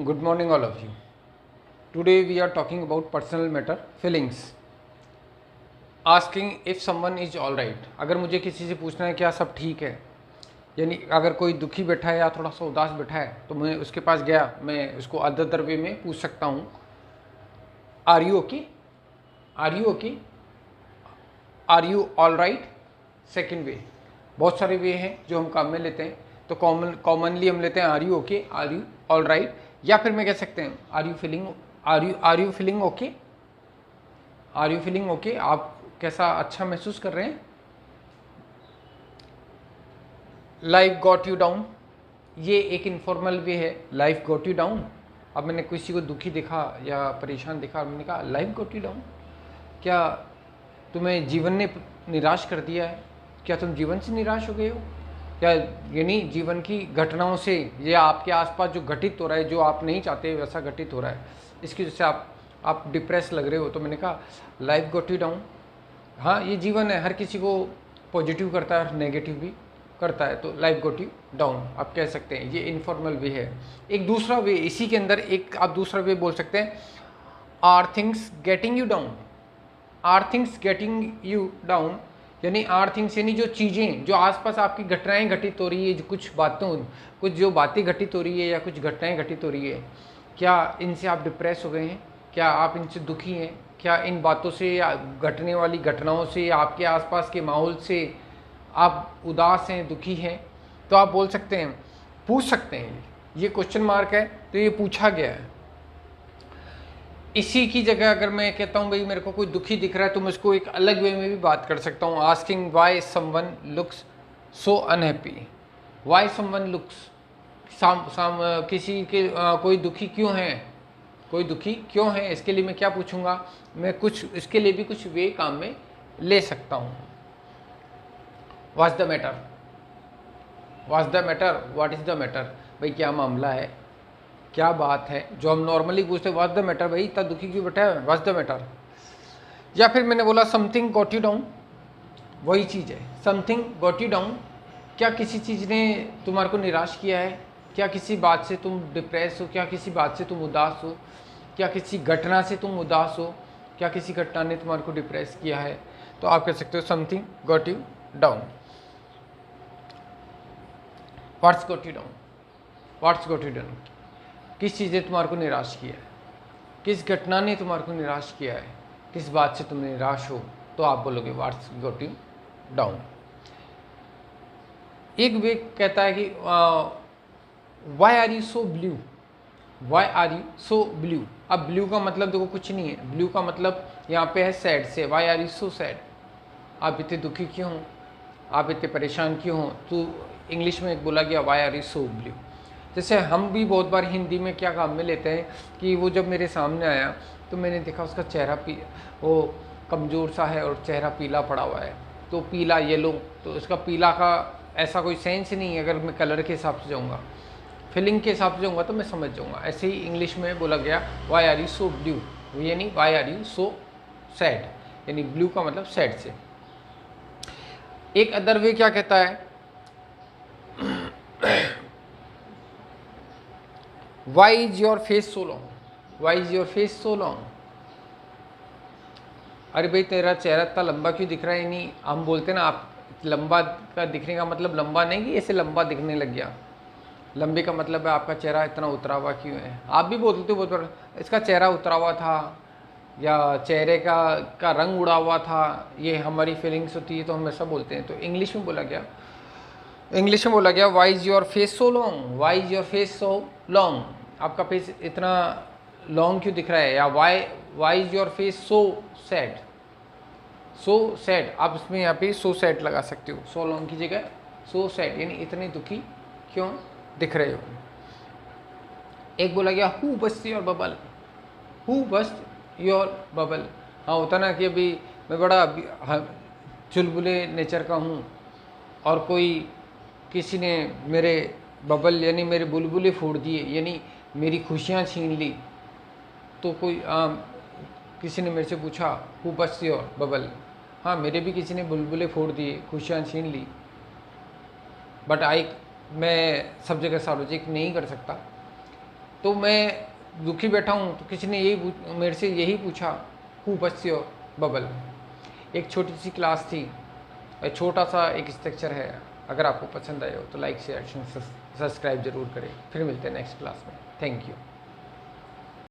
Good morning, all of you. Today we are talking about personal matter, feelings. Asking if someone is all right. अगर मुझे किसी से पूछना है क्या सब ठीक है, यानी अगर कोई दुखी बैठा है या थोड़ा सा उदास बैठा है तो मैं उसके पास गया, मैं उसको अदर वे में पूछ सकता हूँ, are you okay, are you okay, are you all right. Second way, बहुत सारे वे हैं जो हम काम में लेते हैं, तो कॉमनली हम लेते हैं are you okay, are you all right, या फिर मैं कह सकते हैं are you feeling okay, are you feeling okay, आप कैसा अच्छा महसूस कर रहे हैं. लाइफ गॉट यू डाउन, ये एक इनफॉर्मल वे है. Life got you down. अब मैंने किसी को दुखी देखा या परेशान देखा, मैंने कहा लाइफ गॉट यू डाउन, क्या तुम्हें जीवन ने निराश कर दिया है, क्या तुम जीवन से निराश हो गए हो, या यानी जीवन की घटनाओं से या आपके आसपास जो घटित हो रहा है, जो आप नहीं चाहते वैसा घटित हो रहा है, इसकी वजह से आप डिप्रेस लग रहे हो. तो मैंने कहा लाइफ गॉट यू डाउन. हाँ, ये जीवन है, हर किसी को पॉजिटिव करता है और नेगेटिव भी करता है, तो लाइफ गॉट यू डाउन आप कह सकते हैं. ये इनफॉर्मल वे है. एक दूसरा वे, इसी के अंदर एक आप दूसरा वे बोल सकते हैं, are things getting you down. Are things getting you down यानी आर थिंग्स यानी जो चीज़ें, जो आसपास आपकी घटनाएं घटित हो रही है, जो कुछ जो बातें घटित हो रही है या कुछ घटनाएं घटित हो रही है, क्या इनसे आप डिप्रेस हो गए हैं, क्या आप इनसे दुखी हैं, क्या इन बातों से या घटने वाली घटनाओं से या आपके आसपास के माहौल से आप उदास हैं, दुखी हैं. तो आप बोल सकते हैं, पूछ सकते हैं. ये क्वेश्चन मार्क है तो ये पूछा गया है. इसी की जगह अगर मैं कहता हूँ भाई मेरे को कोई दुखी दिख रहा है, तो मैं उसको एक अलग वे में भी बात कर सकता हूँ. Asking why someone looks so unhappy. Why someone looks, किसी के कोई दुखी क्यों है, कोई दुखी क्यों है, इसके लिए मैं क्या पूछूंगा, मैं कुछ इसके लिए भी कुछ वे काम में ले सकता हूँ. What's the matter, what's the matter, what is the matter, भाई क्या मामला है, क्या बात है, जो हम नॉर्मली पूछते हैं व्हाट्स द मैटर, भाई इतना दुखी क्यों बैठा है, व्हाट्स द मैटर. या फिर मैंने बोला समथिंग गॉट यू डाउन, वही चीज़ है, समथिंग गॉट यू डाउन. क्या किसी चीज़ ने तुम्हारे को निराश किया है, क्या किसी बात से तुम डिप्रेस हो, क्या किसी बात से तुम उदास हो, क्या किसी घटना से तुम उदास हो, क्या किसी घटना ने तुम्हारे को डिप्रेस किया है. तो आप कह सकते हो something got you down. What's got you down, what's got you down, किस चीज़ ने तुम्हारे को निराश किया है, किस घटना ने तुम्हारे को निराश किया है, किस बात से तुम निराश हो, तो आप बोलोगे व्हाट्स गॉट यू डाउन. एक वे कहता है कि why are you so blue, why are you so blue. अब ब्लू का मतलब देखो कुछ नहीं है, ब्लू का मतलब यहाँ पे है सैड से. Why are you so sad, आप इतने दुखी क्यों हो, आप इतने परेशान क्यों हो. तो इंग्लिश में एक बोला गया why are you so blue. जैसे हम भी बहुत बार हिंदी में क्या काम में लेते हैं कि वो जब मेरे सामने आया तो मैंने देखा उसका चेहरा वो कमज़ोर सा है और चेहरा पीला पड़ा हुआ है, तो पीला येलो, तो इसका पीला का ऐसा कोई सेंस नहीं है. अगर मैं कलर के हिसाब से जाऊँगा, फीलिंग के हिसाब से जाऊँगा तो मैं समझ जाऊँगा. ऐसे ही इंग्लिश में बोला गया why are you so blue, यानी why are you so sad, यानी ब्लू का मतलब सैड से. एक अदर वे क्या कहता है, why is your face so long, why is your face so long. अरे भाई तेरा चेहरा इतना लंबा क्यों दिख रहा है. नहीं, हम बोलते हैं ना, आप लंबा का दिखने का मतलब लंबा नहीं कि ऐसे लंबा दिखने लग गया. लंबे का मतलब है आपका चेहरा इतना उतरा हुआ क्यों है. आप भी बोलते हो बहुत बार इसका चेहरा उतरा हुआ था, या चेहरे का रंग उड़ा हुआ था. ये हमारी फीलिंग्स होती है तो हम ऐसा बोलते हैं. तो इंग्लिश में बोला गया why is your face so long, why is your face so long, आपका फेस इतना लॉन्ग क्यों दिख रहा है. या why is your face so sad, so sad, आप इसमें यहाँ पे सो सैड लगा सकते हो. सो लॉन्ग की जगह सो सैड, यानी इतने दुखी क्यों दिख रहे हो. एक बोला गया who bust your bubble, who bust your bubble. हाँ, होता ना कि अभी मैं बड़ा चुलबुले नेचर का हूँ और किसी ने मेरे बबल यानी मेरे बुलबुले फोड़ दिए, यानी मेरी खुशियाँ छीन ली. तो किसी ने मेरे से पूछा हु बस्ट योर बबल. हाँ, मेरे भी किसी ने बुलबुले फोड़ दिए, खुशियाँ छीन ली, बट मैं सब जगह सार्वजनिक नहीं कर सकता. तो मैं दुखी बैठा हूँ तो किसी ने यही मेरे से यही पूछा, हु बस्ट योर बबल। एक छोटी सी क्लास थी, छोटा सा एक स्ट्रक्चर है। अगर आपको पसंद आए हो तो लाइक शेयर सब्सक्राइब जरूर करें। फिर मिलते हैं नेक्स्ट क्लास में। Thank you.